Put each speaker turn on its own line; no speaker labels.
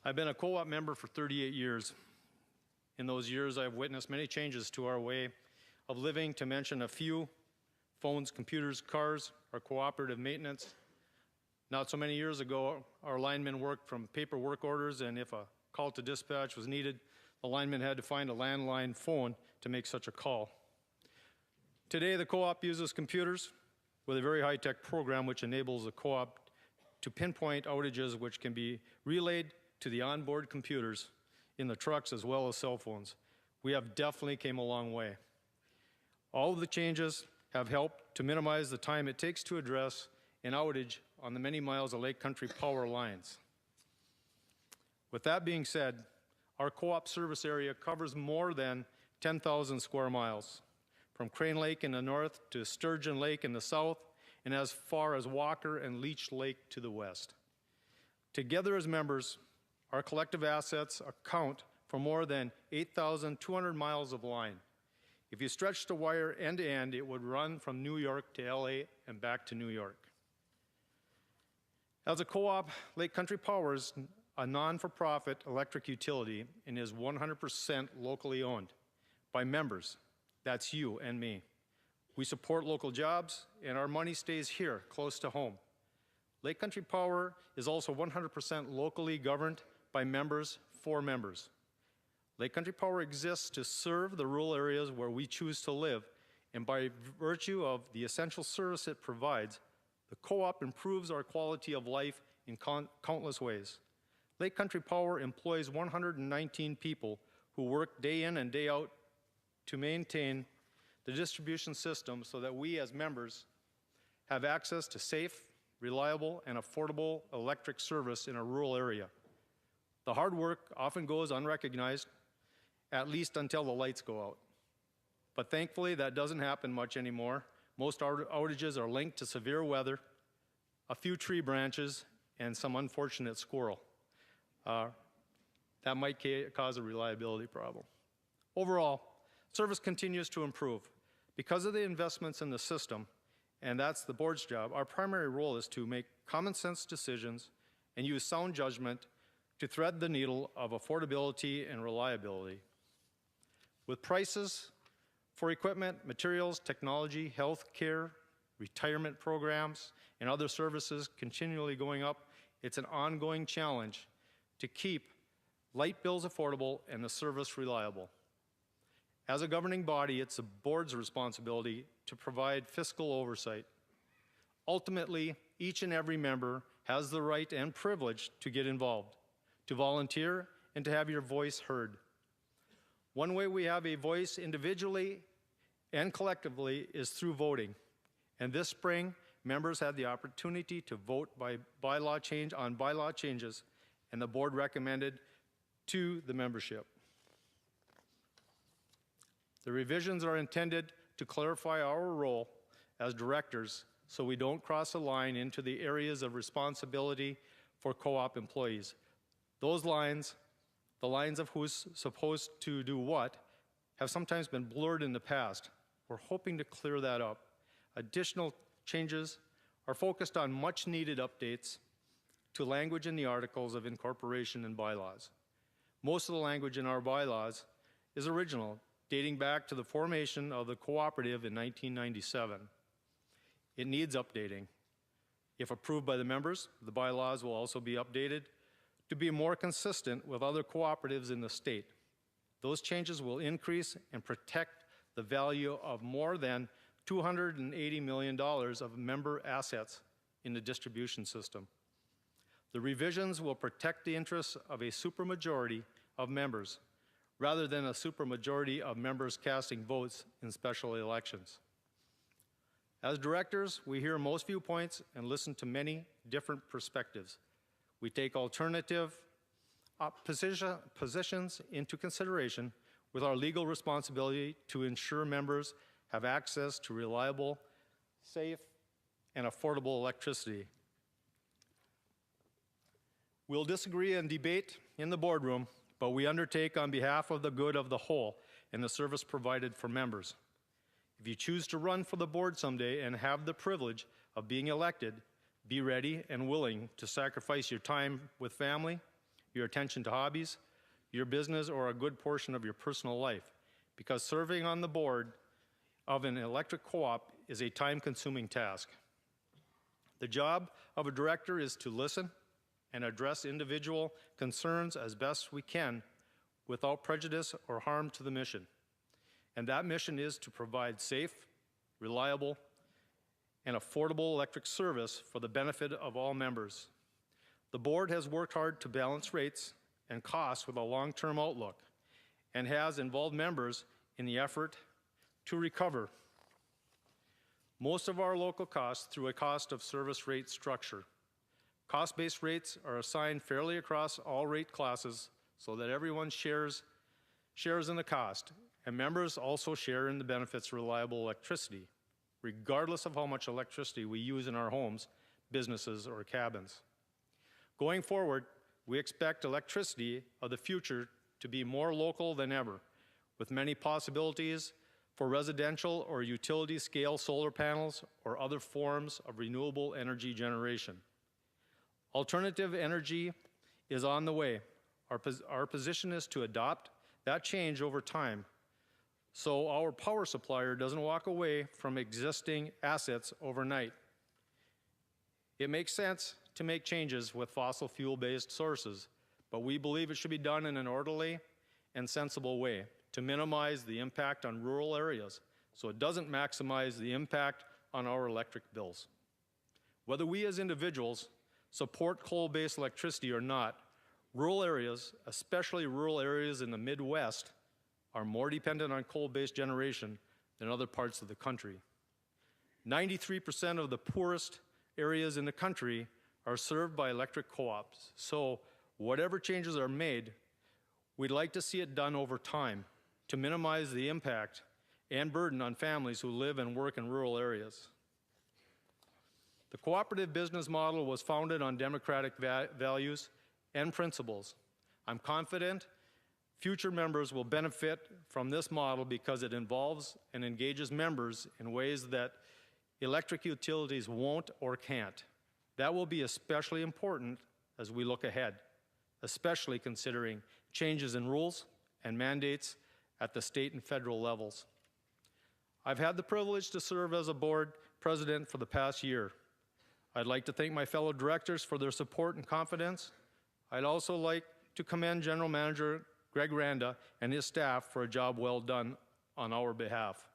I've been a co-op member for 38 years. In those years, I've witnessed many changes to our way of living, to mention a few: phones, computers, cars, our cooperative maintenance. Not so many years ago, our linemen worked from paper work orders, and if a call to dispatch was needed, the lineman had to find a landline phone to make such a call. Today, the co-op uses computers with a very high-tech program which enables the co-op to pinpoint outages which can be relayed to the onboard computers in the trucks as well as cell phones. We have definitely came a long way. All of the changes have helped to minimize the time it takes to address an outage on the many miles of Lake Country power lines. With that being said, our co-op service area covers more than 10,000 square miles, from Crane Lake in the north to Sturgeon Lake in the south, and as far as Walker and Leech Lake to the west. Together as members, our collective assets account for more than 8,200 miles of line. If you stretch the wire end to end, it would run from New York to LA and back to New York. As a co-op, Lake Country Power is a non-for-profit electric utility and is 100% locally owned by members. That's you and me. We support local jobs, and our money stays here, close to home. Lake Country Power is also 100% locally governed by members for members. Lake Country Power exists to serve the rural areas where we choose to live, and by virtue of the essential service it provides, the co-op improves our quality of life in countless ways. Lake Country Power employs 119 people who work day in and day out to maintain the distribution system so that we as members have access to safe, reliable, and affordable electric service in a rural area. The hard work often goes unrecognized, at least until the lights go out. But thankfully, that doesn't happen much anymore. Most outages are linked to severe weather, a few tree branches, and some unfortunate squirrel. That might cause a reliability problem. Overall, service continues to improve. Because of the investments in the system, and that's the board's job, our primary role is to make common sense decisions and use sound judgment to thread the needle of affordability and reliability. With prices for equipment, materials, technology, health care, retirement programs, and other services continually going up, it's an ongoing challenge to keep light bills affordable and the service reliable. As a governing body, it's the board's responsibility to provide fiscal oversight. Ultimately, each and every member has the right and privilege to get involved, to volunteer, and to have your voice heard. One way we have a voice individually and collectively is through voting. And this spring, members had the opportunity to vote on bylaw changes, and the board recommended to the membership. The revisions are intended to clarify our role as directors so we don't cross a line into the areas of responsibility for co-op employees. Those lines, the lines of who's supposed to do what, have sometimes been blurred in the past. We're hoping to clear that up. Additional changes are focused on much needed updates to language in the articles of incorporation and bylaws. Most of the language in our bylaws is original, dating back to the formation of the cooperative in 1997. It needs updating. If approved by the members, the bylaws will also be updated to be more consistent with other cooperatives in the state. Those changes will increase and protect the value of more than $280 million of member assets in the distribution system. The revisions will protect the interests of a supermajority of members rather than a supermajority of members casting votes in special elections. As directors, we hear most viewpoints and listen to many different perspectives. We take alternative positions into consideration with our legal responsibility to ensure members have access to reliable, safe, and affordable electricity. We'll disagree and debate in the boardroom, but we undertake on behalf of the good of the whole and the service provided for members. If you choose to run for the board someday and have the privilege of being elected, be ready and willing to sacrifice your time with family, your attention to hobbies, your business, or a good portion of your personal life, because serving on the board of an electric co-op is a time-consuming task. The job of a director is to listen and address individual concerns as best we can without prejudice or harm to the mission. And that mission is to provide safe, reliable, and affordable electric service for the benefit of all members. The board has worked hard to balance rates and costs with a long-term outlook and has involved members in the effort to recover most of our local costs through a cost of service rate structure. Cost-based rates are assigned fairly across all rate classes so that everyone shares in the cost, and members also share in the benefits of reliable electricity, regardless of how much electricity we use in our homes, businesses, or cabins. Going forward, we expect electricity of the future to be more local than ever, with many possibilities for residential or utility scale solar panels or other forms of renewable energy generation. Alternative energy is on the way. Our position is to adopt that change over time so our power supplier doesn't walk away from existing assets overnight. It makes sense to make changes with fossil fuel-based sources, but we believe it should be done in an orderly and sensible way to minimize the impact on rural areas so it doesn't maximize the impact on our electric bills. Whether we as individuals support coal-based electricity or not, rural areas, especially rural areas in the Midwest, are more dependent on coal-based generation than other parts of the country. 93% of the poorest areas in the country are served by electric co-ops, so whatever changes are made, we'd like to see it done over time to minimize the impact and burden on families who live and work in rural areas. The cooperative business model was founded on democratic values and principles. I'm confident future members will benefit from this model because it involves and engages members in ways that electric utilities won't or can't. That will be especially important as we look ahead, especially considering changes in rules and mandates at the state and federal levels. I've had the privilege to serve as a board president for the past year. I'd like to thank my fellow directors for their support and confidence. I'd also like to commend General Manager Greg Randa and his staff for a job well done on our behalf.